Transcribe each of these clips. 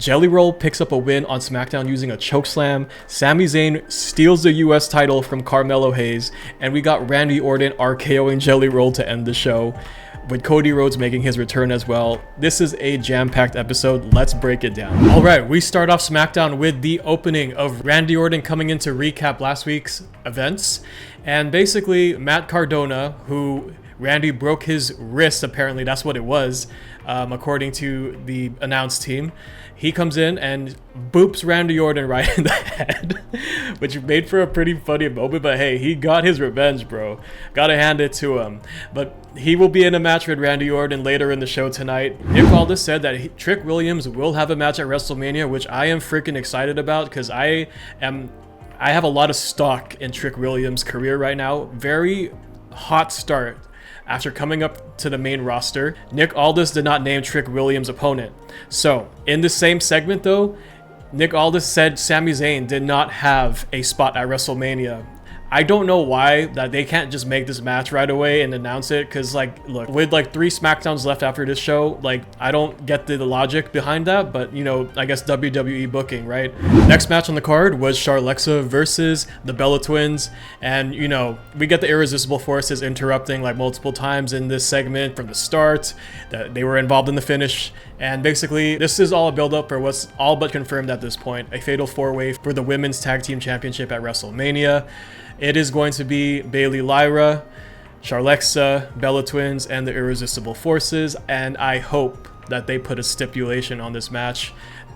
Jelly Roll picks up a win on Smackdown using a chokeslam. Sami Zayn steals the US title from Carmelo Hayes, and we got Randy Orton RKOing Jelly Roll to end the show, with Cody Rhodes making his return as well. This is a jam-packed episode. Let's break it down. All right, we start off SmackDown with the opening of Randy Orton coming in to recap last week's events, and basically Matt Cardona, who Randy broke his wrist, apparently that's what it was, according to the announced team. He comes in and boops Randy Orton right in the head, which made for a pretty funny moment, but hey, he got his revenge, bro. Gotta hand it to him. But he will be in a match with Randy Orton later in the show tonight. Nick Aldis said that Trick Williams will have a match at WrestleMania, which I am freaking excited about because I have a lot of stock in Trick Williams' career right now. Very hot start after coming up to the main roster. Nick Aldis did not name Trick Williams' opponent. So, in the same segment though, Nick Aldis said Sami Zayn did not have a spot at WrestleMania. I don't know why that they can't just make this match right away and announce it, because like, look, with like 3 SmackDowns left after this show, like I don't get the logic behind that, but you know, I guess WWE booking, right? Next match on the card was Charlexa versus the Bella Twins, and you know, we get the Irresistible Forces interrupting like multiple times in this segment from the start, that they were involved in the finish, and basically this is all a build up for what's all but confirmed at this point, a fatal 4-way for the Women's Tag Team Championship at WrestleMania. It is going to be Bayley Lyra, Charlexa, Bella Twins, and the Irresistible Forces, and I hope that they put a stipulation on this match.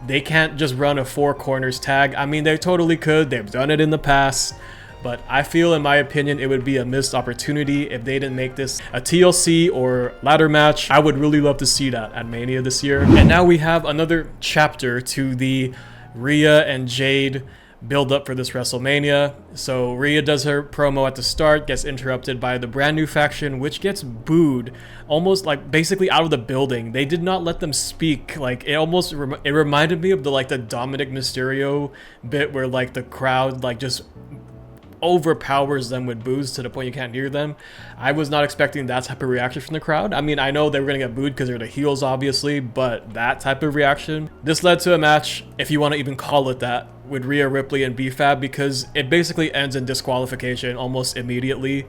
They can't just run a 4 corners tag. I mean, they totally could. They've done it in the past, but I feel, in my opinion, it would be a missed opportunity if they didn't make this a TLC or ladder match. I would really love to see that at Mania this year. And now we have another chapter to the Rhea and Jade build up for this WrestleMania. So Rhea does her promo at the start, gets interrupted by the brand new faction, which gets booed almost like basically out of the building. They did not let them speak. Like it almost it reminded me of the Dominic Mysterio bit where like the crowd like just overpowers them with boos to the point you can't hear them. I was not expecting that type of reaction from the crowd. I mean, I know they were gonna get booed because they're the heels obviously, but that type of reaction. This led to a match, if you want to even call it that, with Rhea Ripley and B-Fab, because it basically ends in disqualification almost immediately.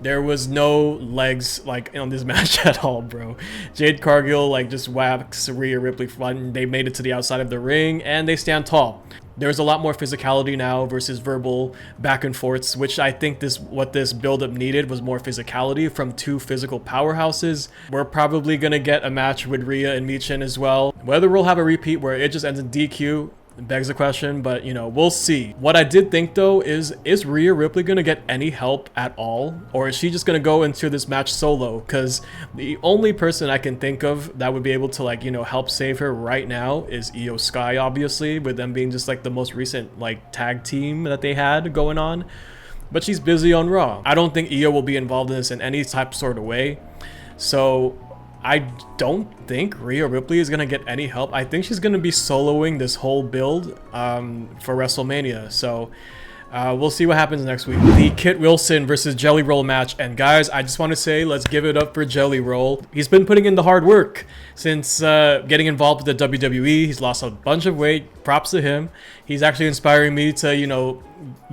There was no legs like on this match at all, bro. Jade Cargill like just whacks Rhea Ripley front. They made it to the outside of the ring and they stand tall. There's a lot more physicality now versus verbal back and forths, which I think what this build-up needed was more physicality from 2 physical powerhouses. We're probably gonna get a match with Rhea and Michin as well. Whether we'll have a repeat where it just ends in DQ begs the question, but you know, we'll see. What I did think though is Rhea Ripley gonna get any help at all, or is she just gonna go into this match solo? Because the only person I can think of that would be able to like, you know, help save her right now is Io Sky, obviously, with them being just like the most recent like tag team that they had going on, but she's busy on Raw. I don't think Io will be involved in this in any type sort of way, so I don't think Rhea Ripley is going to get any help. I think she's going to be soloing this whole build for WrestleMania. So we'll see what happens next week. The Kit Wilson versus Jelly Roll match. And guys, I just want to say, let's give it up for Jelly Roll. He's been putting in the hard work since getting involved with the WWE. He's lost a bunch of weight. Props to him. He's actually inspiring me to, you know,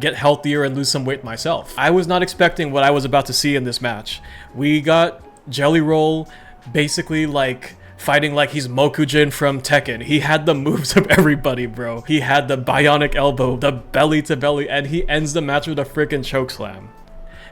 get healthier and lose some weight myself. I was not expecting what I was about to see in this match. We got Jelly Roll basically like fighting like he's Mokujin from Tekken. He had the moves of everybody, bro. He had the bionic elbow, the belly to belly, and he ends the match with a freaking chokeslam.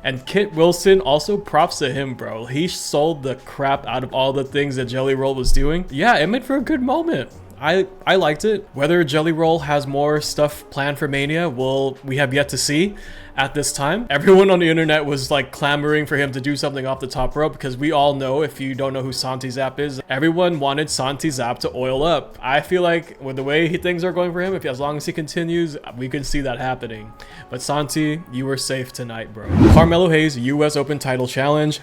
And Kit Wilson, also props to him, bro. He sold the crap out of all the things that Jelly Roll was doing. Yeah, it made for a good moment. I liked it. Whether Jelly Roll has more stuff planned for Mania, we have yet to see at this time. Everyone on the internet was like clamoring for him to do something off the top rope, because we all know, if you don't know who Santi Zap is, everyone wanted Santi Zap to oil up. I feel like with the way things are going for him, as long as he continues, we can see that happening. But Santi, you were safe tonight, bro. Carmelo Hayes US Open Title Challenge.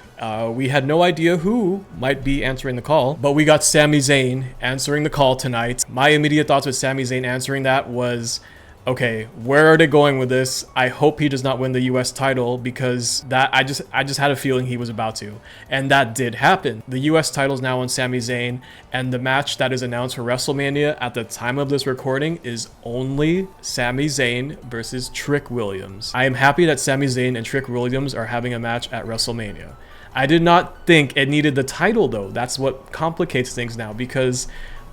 We had no idea who might be answering the call, but we got Sami Zayn answering the call tonight. My immediate thoughts with Sami Zayn answering that was okay, where are they going with this? I hope he does not win the US title, because that I just had a feeling he was about to. And that did happen. The US title is now on Sami Zayn, and the match that is announced for WrestleMania at the time of this recording is only Sami Zayn versus Trick Williams. I am happy that Sami Zayn and Trick Williams are having a match at WrestleMania. I did not think it needed the title though. That's what complicates things now, because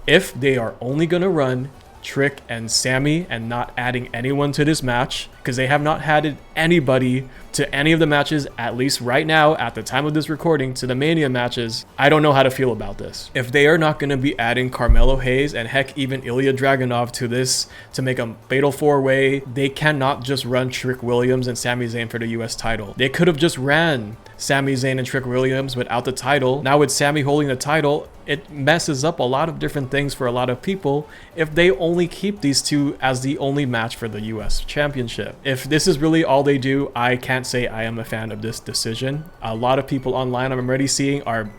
if they are only gonna run Trick and Sami and not adding anyone to this match, because they have not added anybody to any of the matches, at least right now at the time of this recording, to the Mania matches, I don't know how to feel about this. If they are not going to be adding Carmelo Hayes and heck even Ilya Dragunov to this to make a fatal 4-way, they cannot just run Trick Williams and Sami Zayn for the US title. They could have just ran Sami Zayn and Trick Williams without the title. Now with Sami holding the title, it messes up a lot of different things for a lot of people if they only keep these two as the only match for the US Championship. If this is really all they do, I can't say I am a fan of this decision. A lot of people online I'm already seeing are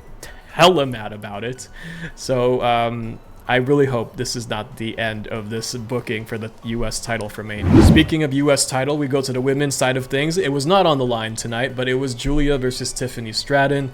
hella mad about it. So I really hope this is not the end of this booking for the US title for Mania. Speaking of US title, we go to the women's side of things. It was not on the line tonight, but it was Giulia versus Tiffany Stratton.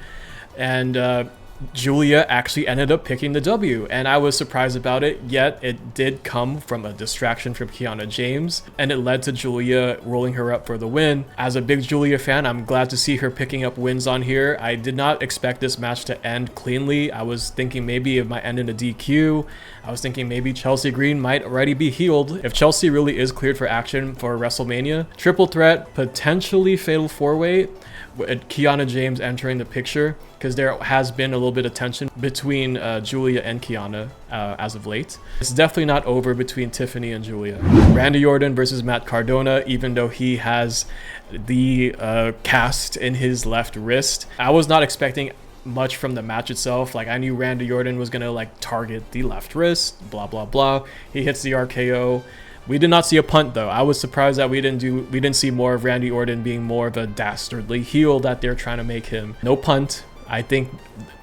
And Giulia actually ended up picking the W, and I was surprised about it, yet it did come from a distraction from Kiana James, and it led to Giulia rolling her up for the win. As a big Giulia fan, I'm glad to see her picking up wins on here. I did not expect this match to end cleanly. I was thinking maybe it might end in a DQ. I was thinking maybe Chelsea Green might already be healed. If Chelsea really is cleared for action for WrestleMania, triple threat, potentially fatal 4-way, with Kiana James entering the picture, because there has been a little bit of tension between Giulia and Kiana as of late. It's definitely not over between Tiffany and Giulia. Randy Orton versus Matt Cardona, even though he has the cast in his left wrist. I was not expecting much from the match itself. Like, I knew Randy Orton was gonna like target the left wrist, blah blah blah. He hits the RKO. We did not see a punt though. I was surprised that we didn't see more of Randy Orton being more of a dastardly heel that they're trying to make him. No punt. I think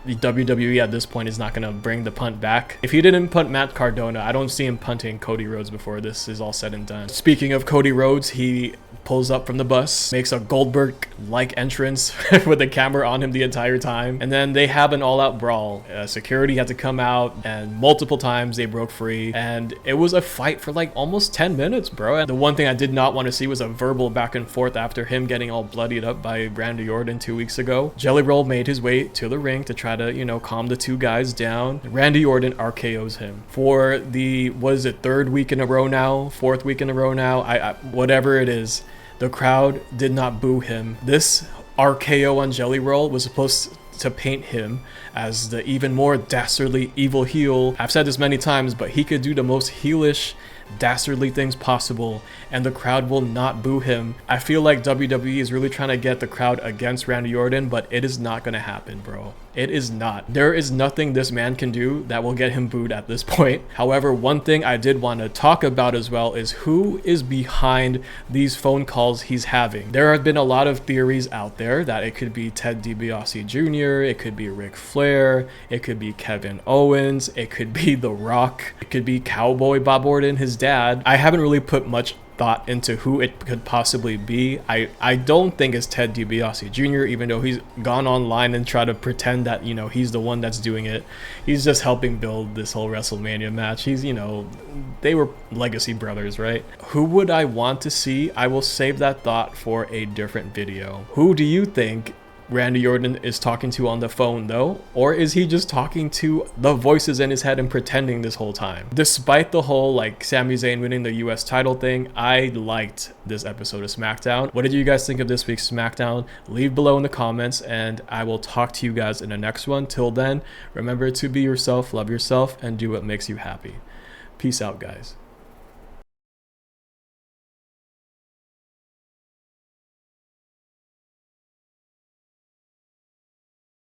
the WWE at this point is not going to bring the punt back. If he didn't punt Matt Cardona, I don't see him punting Cody Rhodes before this is all said and done. Speaking of Cody Rhodes, he pulls up from the bus, makes a Goldberg-like entrance with the camera on him the entire time, and then they have an all-out brawl. Security had to come out, and multiple times they broke free, and it was a fight for like almost 10 minutes, bro. And the one thing I did not want to see was a verbal back and forth after him getting all bloodied up by Randy Orton 2 weeks ago. Jelly Roll made his way to the ring to try to, you know, calm the two guys down. Randy Orton RKOs him for the, what is it, 3rd week in a row now, 4th week in a row now, whatever it is. The crowd did not boo him. This RKO on Jelly Roll was supposed to paint him as the even more dastardly evil heel. I've said this many times, but he could do the most heelish, dastardly things possible, and the crowd will not boo him. I feel like WWE is really trying to get the crowd against Randy Orton, but it is not gonna happen, bro. It is not. There is nothing this man can do that will get him booed at this point. However, one thing I did want to talk about as well is who is behind these phone calls he's having. There have been a lot of theories out there that it could be Ted DiBiase Jr., it could be Ric Flair, it could be Kevin Owens, it could be The Rock, it could be Cowboy Bob Orton, his dad. I haven't really put much thought into who it could possibly be. I don't think it's Ted DiBiase Jr., even though he's gone online and tried to pretend that, you know, he's the one that's doing it. He's just helping build this whole WrestleMania match. He's, you know, they were legacy brothers, right? Who would I want to see? I will save that thought for a different video. Who do you think Randy Orton is talking to on the phone though? Or is he just talking to the voices in his head and pretending this whole time? Despite the whole like Sami Zayn winning the US title thing, I liked this episode of Smackdown. What did you guys think of this week's Smackdown? Leave below in the comments, and I will talk to you guys in the next one. Till then, remember to be yourself, love yourself, and do what makes you happy. Peace out, guys.